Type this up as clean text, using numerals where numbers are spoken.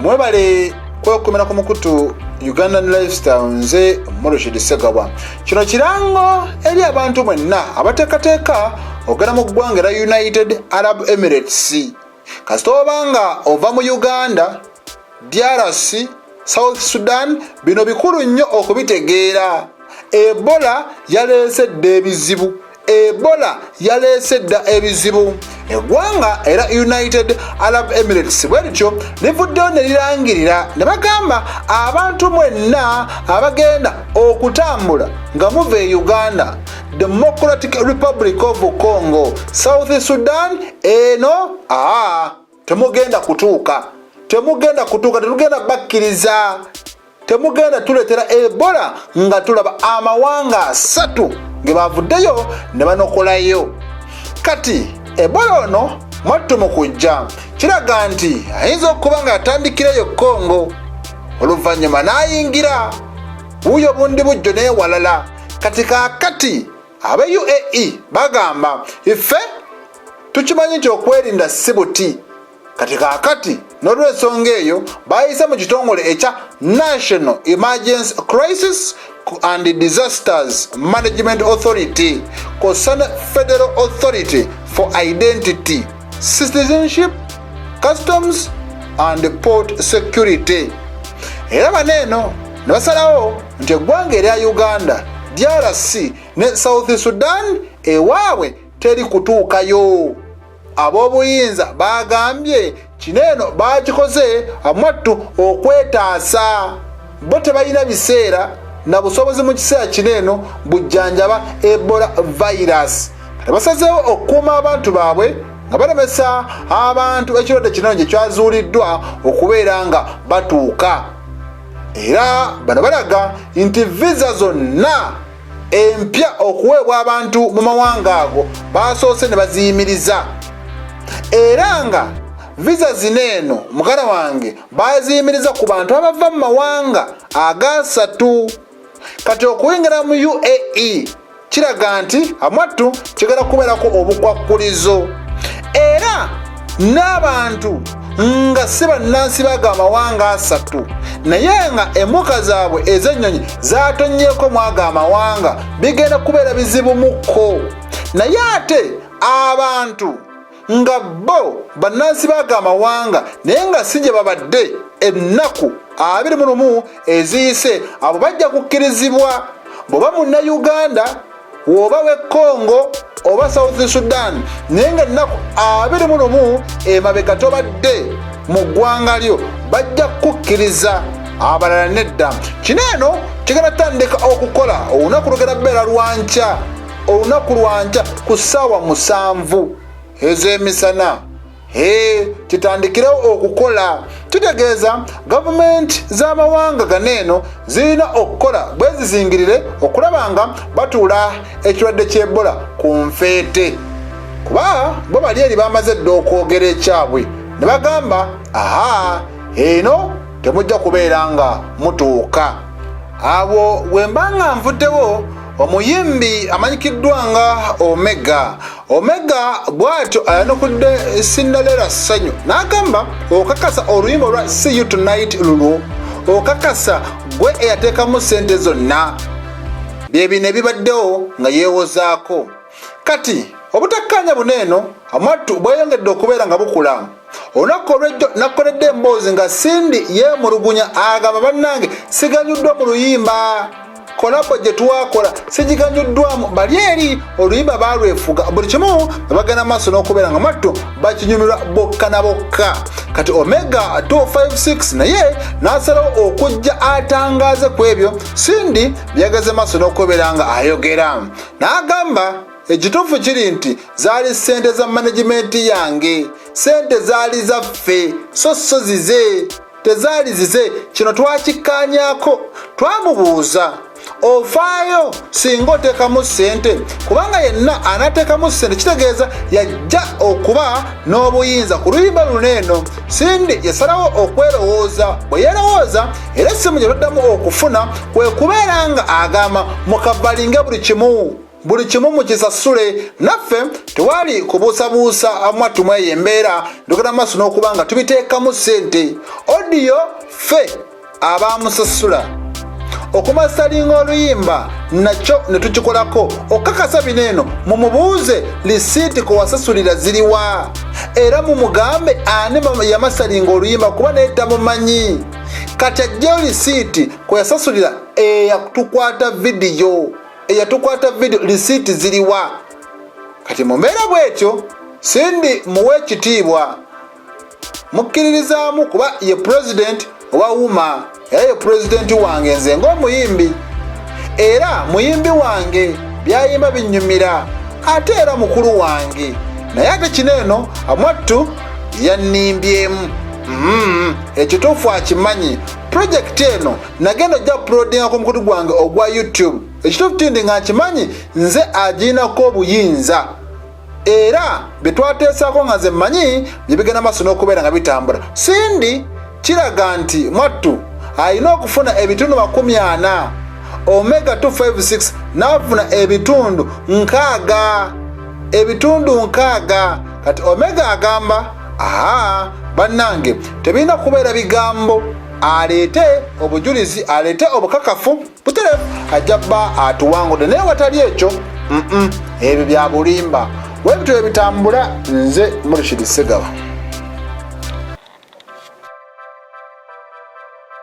mwebale kwekumira ku mukutu Ugandan Lifestyle nze Moroshid Segawa. Kino kirango eri abantu mwenna abatekateeka ogenda mu ggwanga la United Arab Emirates. Kasita obanga ova mu Uganda, DRC, South Sudan, bino bikulu nnyo okubitegeera. Ebola yaleesedde ebizibu. Ebola yaleesedde ebizibu. Eggwanga era United Arab Emirates bwe lityo livuddeyo ne lirangirira ne bagamba abantu mwenna abagenda okutambula nga muva e Uganda, Democratic Republic of Congo, South Sudan, eno temugenda kutuuka. Tetugenda bakkiriza. Temugenda tuleetera Ebola nga tulaba amawanga 3 ge bavuddeyo ne banokolayo. Kati Ebola ono mwattu mu kujja kiraga nti ayinza okuba nga atandikireyo Congo, oluvannyuma n'ayingira wuuyo bundi bujjo n'ewalala. Kati kaakati aba UAE bagamba ife tukimanyi nti okwerinda si buti. Kati kaakati n'olw'ensonga eyo bayise mu kitongole ekya National Emergency Crisis and Disasters Management Authority kosana Federal Authority for Identity, Citizenship, Customs and Port Security. Era baneeno ne basalawo nti eggwanga erya Uganda, DRC ne South Sudan ewabwe teri kutuukayo. Ab'obuyinza bagambye kineeno bakikoze amwattu okwetaasa. Bo tebalina biseera na busobozi mu kiseera kineeno bujjanjaba Ebola virus. Kati basazeewo okukuuma abantu baabwe nga balemesa abantu ekirwadde kino gye kyazuuliddwa okubeera nga batuuka. Era bano balaga nti visa zonna empya okuweebwa abantu mu mawanga ago basoose ne baziyimiriza. Era nga visa zineeno mugala wange baziyimiriza ku bantu abava mu mawanga aga 3. Kati okuyingira mu UAE kiraga nti amwattu kigenda kubeerako obukwakkulizo. Era n'abantu nga si bannansi baga amawanga 3 naye nga emmuka zaabwe ez'ennyonyi zaatonnyeko mu ago amawanga bigenda kubeera bizibu mukko. Naye ate abantu nga bo bannansi baga amawanga naye nga si gye babadde ennaku 21 eziyise, abo bajja kukkirizibwa. bw'oba munna Uganda, oba w'e Congo oba South Sudan naye nga ennaku 21 emabega tobadde mu ggwanga lyo bajja kukkiriza, abalala nedda. Kino eno kigenda tandika okukola olunaku lugenda bbeera lwankya, olunaku lwankya ku ssaawa 7 ez'emisana. Kitandikirewo okukola. Tutegeeza gavumenti z'amawanga ganeeno zirina okukola bwe zizingirire okulaba nga batuula ekirwadde ky'Ebola ku nfeete. Kuba bo bali eri bamaze dda okwogera ekyabwe ne bagamba eno temujja kubeera nga mutuuka. Abo bwemba nga nvuddewo omuyimbi amanyikiddwa nga Omega bw'atyo ayanukudde Cinderella Ssanyu n'agamba okakasa oluyimba olwa See You Tonight lulu okakasa gwe eyateekamu ssente zonna bye bino ebibaddewo nga yeewozaako. Kati obutakkaanya buneeno amwattu bweyongedde okubeera nga bukula. Olunaku olw'ejjo nakoledde emboozi nga Sindi yeemulugunya agamba bannange siganyuddwa mu luyimba. Kolabo gye twakola sigiganyuddwamu, bali eri oluyimba balwefuga. Buli kimu bagenda maaso n'okubeera nga mwattu bakinyumirwa bokka na bokka. Kati Omega 256 naye n'asalawo okujja atangaaze ku ebyo Sindi byageze maaso n'okubeera nga ayogera. N'agamba ekituufu kiri nti zaali ssente za managimenti yange, ssente zaali zaffe so zize, tezaali zize. Kino twakikkaanyaako, twamubuuza ofaayo singa oteekamu ssente, kubanga yenna anateekamu ssente kitegeeza yajja okuba n'obuyinza ku luyimba luneeno. Sindi yasalawo okwerowooza, bwe yeerowooza era essimu gye toddamu okufuna kwe kubeera nga agamba mukabalinge buli kimu buli kimu mukisasule. Naffe tewali kubuusabuusa mwattu mweyo embeera ndogera maaso n'okuba nga tubiteekamu ssente. Odiyo ffe abaamusasula okumasalinga oluyimba nakyo ne tukikolako okakasa bineeno mumubuuze lisiiti kwe wasasulira ziriwa era mumugambe ani yamasalinga oluyimba kuba naye tamumanyi. Kati ajjeyo lisiiti kwe yasasulira eyatukwata vidiyo lisiiti ziriwa. Kati mu mbeera bw'etyo sindi muwe ekitiibwa mukkiririzaamu kuba ye pulezidenti owa UMA era ye pulezidenti wange nze ng'omuyimbi era muyimbi wange byayimba binnyumira ate era mukulu wange naye ate kineeno amwattu yannimbyemu. Ekituufu akimanyi. Purojekiti eno nagenda ojja kupulodingako omukutu gwange ogwa YouTube. Ekituufu kindi nga nkimanyi nze agiinako obuyinza era byetwateesako nga nze mmanyi bye bigenda maaso n'okubeera nga bitambula. Sindi kiraga nti mwattu alina okufuna ebitundu 40 omega 256 n'afuna ebitundu 6. Kati omega agamba bannange tebirina kubeera bigambo, aleete obujulizi, aleete obukakafu butereevu, ajja bba atuwangudde. Naye watali ekyo ebyo bya bulimba. Webityo ebitambula. Nze Murshid Segawa.